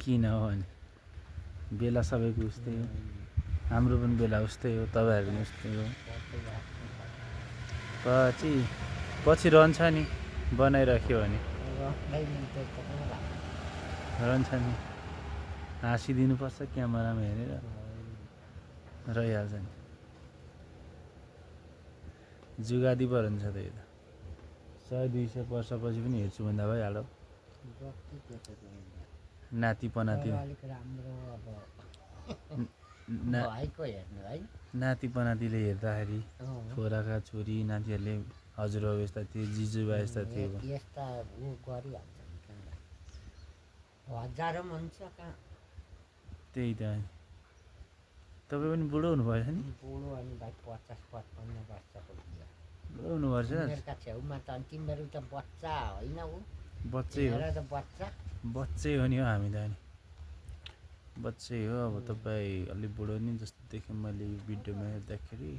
किन हो भने बेला सबैको उस्तै हो, हाम्रो पनि बेला उस्तै हो, तपाईँहरू पनि उस्तै हो। पछि रहन्छ नि बनाइराख्यो भने, रहन्छ नि। हाँसिदिनुपर्छ क्यामेरामा हेरेर, रहिहाल्छ नि। जुगादी पो रहन्छ त यो त। 100-200 वर्षपछि पनि हेर्छु भन्दा भइहाल्यो। नातिपनाति नातिपनातिले हेर्दाखेरि छोराका छोरी नातिहरूले हजुरबाबु यस्ता थिए, जिजुबा यस्ता थिए। त्यही त। तपाईँ पनि बुढो हुनुभएछ नि? बुढो हुनुपर्छ। बच्चै हो नि हो हामी त नि, बच्चै हो। अब तपाईँ अलिक बुढो नि जस्तो देखेँ मैले यो भिडियोमा हेर्दाखेरि।